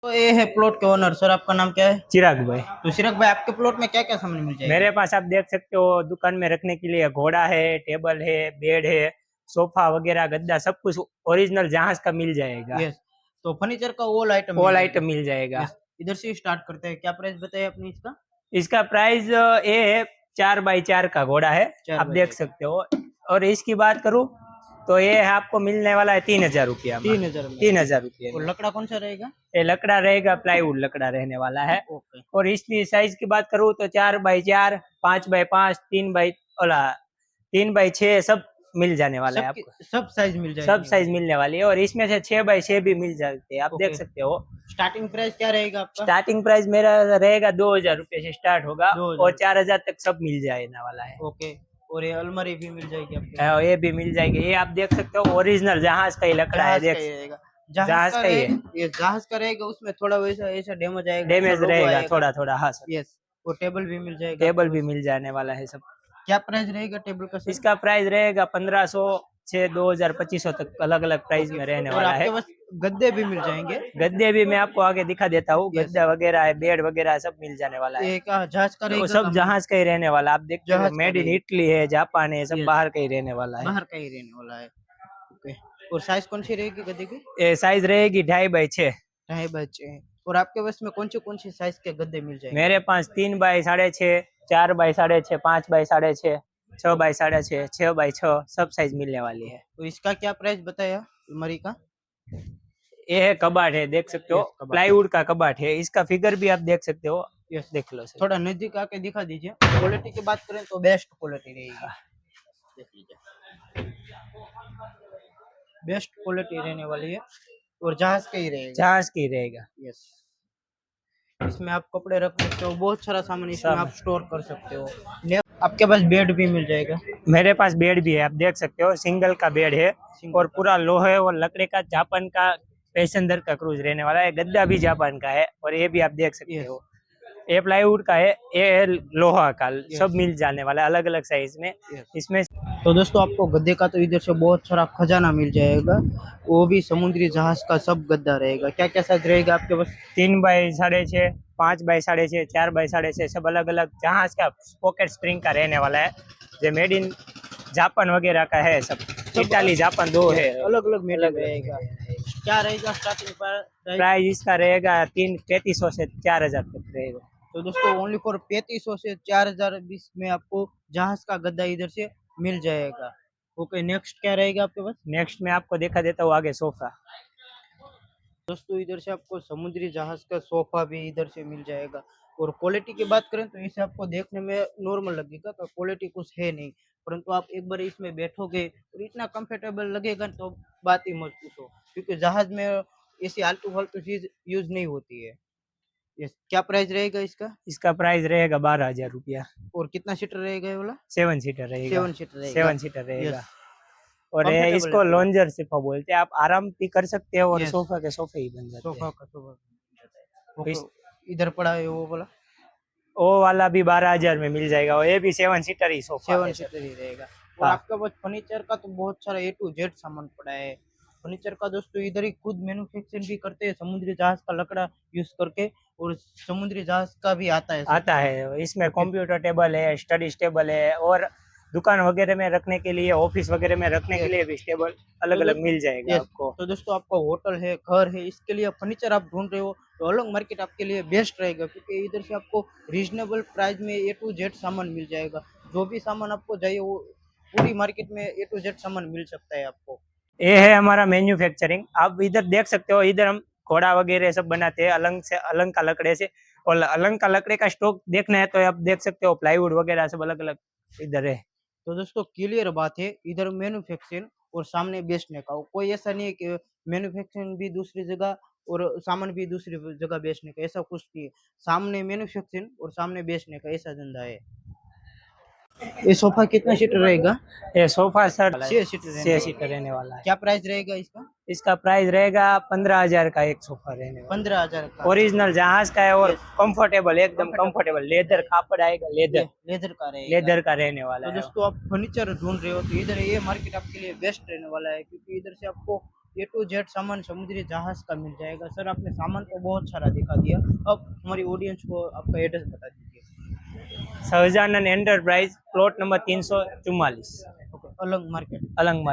तो ये है प्लॉट के ओनर सर, आपका नाम क्या है? चिराग भाई। तो चिराग भाई, आपके प्लॉट में क्या क्या सामान मिल जाएगा? मेरे पास आप देख सकते हो दुकान में रखने के लिए घोड़ा है, टेबल है, बेड है, सोफा वगैरह गद्दा सब कुछ ओरिजिनल जहाज का मिल जाएगा। यस। तो फर्नीचर का ऑल आइटम ऑल मिल आइटम जाएगा। मिल जाएगा। यस। इधर से स्टार्ट करते हैं, क्या प्राइस बताइए आपने इसका? इसका प्राइस ये है 4x4 का घोड़ा है, चार आप बाई देख चार सकते हो। और इसकी बात करूँ तो ये आपको मिलने वाला है 3000 रुपया में। 3000 में। 3000 रुपये और में। लकड़ा कौन सा रहेगा? ये लकड़ा रहेगा, प्लाईवुड लकड़ा रहने वाला है। ओके। और इसकी साइज की बात करूँ तो 4x4, 5x5, 3x6 सब मिल जाने वाला है सब आपको। सब साइज मिल सब जाएगी। साइज मिलने वाली है और इसमें से 6x6 भी मिल जाते हैं, आप ओके। देख सकते हो। स्टार्टिंग प्राइस क्या रहेगा आपका? स्टार्टिंग प्राइस मेरा रहेगा 2000 रुपये से स्टार्ट होगा 2000। और 4000 तक सब मिल जाने वाला है। ओके। और ये अलमारी भी मिल जाएगी आपके? और ये भी मिल जाएगी, ये आप देख सकते हो ओरिजिनल जहाज का ही लकड़ा है, जहाज का देख। ही रहेगा। जहाज जहाज का का ही है, रहेगा, ये जहाज का रहेगा, उसमें थोड़ा वैसा ऐसा डैमेज आएगा, ऐसा डैमेज लोगो रहेगा आएगा। थोड़ा थोड़ा। हाँ सर। यस। वो टेबल भी मिल जाएगा टेबल आपके भी पास। मिल जाने वाला है सब। क्या प्राइस रहेगा टेबल का सर? इसका प्राइस रहेगा 1500 से 2000-2500 तक अलग अलग प्राइस में रहने और वाला है। आपके पास गद्दे भी मिल जाएंगे? गद्दे भी मैं आपको आगे दिखा देता हूँ, यस। गद्दा वगैरह है, बेड वगैरह है, सब मिल जाने वाला है। ये क्या जहाज का वो रहेगा? सब जहाज का ही रहने वाला, आप देखते हो जहाज का मेड इन रहेगा। इटली है, जापान है, सब यस। बाहर का ही रहने वाला है। बाहर का ही रहने वाला है। ओके। और साइज कौन सी रहेगी गद्दे की? ये साइज रहेगी 2.5x6। 2.5 बाई 6। और आपके पास में कौन सी साइज के गद्दे मिल जाएंगे? मेरे पास 3x6.5, 4x6.5, 5x6.5, 6x6.5, 6x6 सब साइज मिलने वाली है। तो इसका क्या प्राइस बताया अलमारी का? ये है कबाट है, देख सकते हो, यस, कबाड़। प्लाईवुड का कबाट है। इसका फिगर भी आप देख सकते हो, यस। देख लो सर। थोड़ा नजदीक आके दिखा दीजिए। क्वालिटी की बात करें तो बेस्ट क्वालिटी रहेगी। देख लीजिए, बेस्ट क्वालिटी रहने वाली है और जहाज का ही रहेगा। जहाज की रहेगा। यस। इसमें आप कपड़े रख सकते हो, बहुत सारा सामान इसमें आप स्टोर कर सकते हो। आपके पास बेड भी मिल जाएगा? मेरे पास बेड भी है, आप देख सकते हो, सिंगल का बेड है। और पूरा लोहे और लकड़े का जापान का पैसेंजर का क्रूज रहने वाला है। गद्दा भी जापान का है और ये भी आप देख सकते हो, ये प्लाईवुड का है, ये लोहा का, सब मिल जाने वाला है अलग अलग साइज में इसमें। तो दोस्तों, आपको गद्दे का तो इधर से बहुत सारा खजाना मिल जाएगा, वो भी समुद्री जहाज का सब गद्दा रहेगा। क्या क्या साइज रहेगा आपके पास? 3x6.5, 5x6.5, 4x6.5 सब अलग अलग जहाज का पॉकेट स्प्रिंग का रहने वाला है। जो मेड इन जापान वगैरह का है, सब इटाली जापान दो है, अलग अलग मेड रहेगा। क्या रहेगा स्टार्टिंग प्राइस इसका रहेगा 3300 से 4000 तक रहेगा। तो दोस्तों, ओनली फॉर 3500 से 4020 में आपको जहाज का गद्दा इधर से मिल जाएगा। ओके, नेक्स्ट क्या रहेगा आपके पास? नेक्स्ट में आपको दिखा देता हूँ आगे सोफा। दोस्तों, इधर से आपको समुद्री जहाज का सोफा भी इधर से मिल जाएगा। और क्वालिटी की बात करें तो इसे आपको देखने में नॉर्मल लगेगा, तो क्वालिटी कुछ है नहीं, परंतु आप एक बार इसमें बैठोगे और इतना कंफर्टेबल लगेगा तो बात ही मत पूछो, क्योंकि जहाज में ऐसी आलतू फालतू चीज यूज नहीं होती है। यस। क्या प्राइस रहेगा इसका? इसका प्राइस रहेगा 12,000 रुपया। और कितना सीटर रहेगा ये वाला? 7 सीटर रहेगा। 7 सीटर रहेगा। 7 सीटर रहेगा। यस। और ये कंफर्टेबल इसको है पूरा। लॉन्जर सोफा बोलते हैं, आप आराम भी कर सकते हो और Yes. सोफा के सोफे ही बन जाते सोफा हैं। का सोफा बन जाता है। इस- वो इधर पड़ा है वो वाला वो वाला भी 12,000 में मिल जाएगा, और ये भी 7 सीटर ही सोफा 7 है। सीटर ही रहेगा। और हाँ। आपके पास फर्नीचर का तो बहुत सारा A to Z सामान पड़ा है। फर्नीचर का दोस्तों इधर ही खुद मैन्युफैक्चरिंग भी करते हैं, समुद्री जहाज का लकड़ा यूज करके, और समुद्री जहाज का भी आता है। आता है, इसमें कंप्यूटर टेबल है, स्टडी टेबल है, और दुकान वगैरह में रखने के लिए, ऑफिस वगैरह में रखने के लिए भी टेबल अलग अलग मिल जाएगा आपको। तो दोस्तों, आपका होटल है, घर है, इसके लिए फर्नीचर आप ढूंढ रहे हो तो अलग मार्केट आपके लिए बेस्ट रहेगा, क्योंकि इधर से आपको रीजनेबल प्राइस में A to Z सामान मिल जाएगा। जो भी सामान आपको चाहिए वो पूरी मार्केट में A to Z सामान मिल सकता है आपको। ये है हमारा मैन्युफैक्चरिंग, आप इधर देख सकते हो। इधर हम घोड़ा वगैरह सब बनाते हैं अलंग का लकड़े से, और अलंग का लकड़े का स्टॉक देखना है तो आप देख सकते हो, प्लाईवुड वगैरह सब अलग अलग इधर है। तो दोस्तों, क्लियर बात है, इधर मैन्युफैक्चरिंग और सामने बेचने का, कोई ऐसा नहीं है कि मैन्युफैक्चरिंग भी दूसरी जगह और सामान भी दूसरी जगह बेचने का, ऐसा कुछ नहीं है। सामने मैन्युफैक्चरिंग और सामने बेचने का ऐसा धंधा है। ये सोफा कितना सीटर रहेगा? ये सोफा सर 6 सीटर 6 सीटर रहने वाला है। क्या प्राइस रहेगा इसका? इसका प्राइस रहेगा 15,000 का एक सोफा रहने वाला। 15,000 का। ओरिजिनल जहाज का है और कंफर्टेबल, एकदम कंफर्टेबल, लेदर कापड़ आएगा, लेदर का रहेगा। लेदर का रहने वाला तो है। दोस्तों, आप फर्नीचर ढूंढ रहे हो तो इधर ये मार्केट आपके लिए बेस्ट रहने वाला है, क्योंकि इधर से आपको ए टू जेड सामान समुद्री जहाज का मिल जाएगा। सर आपने सामान तो बहुत सारा दिखा दिया, अब हमारी ऑडियंस को आपका एड्रेस बता दीजिए। Sahajanand enterprise, plot number 344, okay, अलग मार्केट। अलंग मार्केट।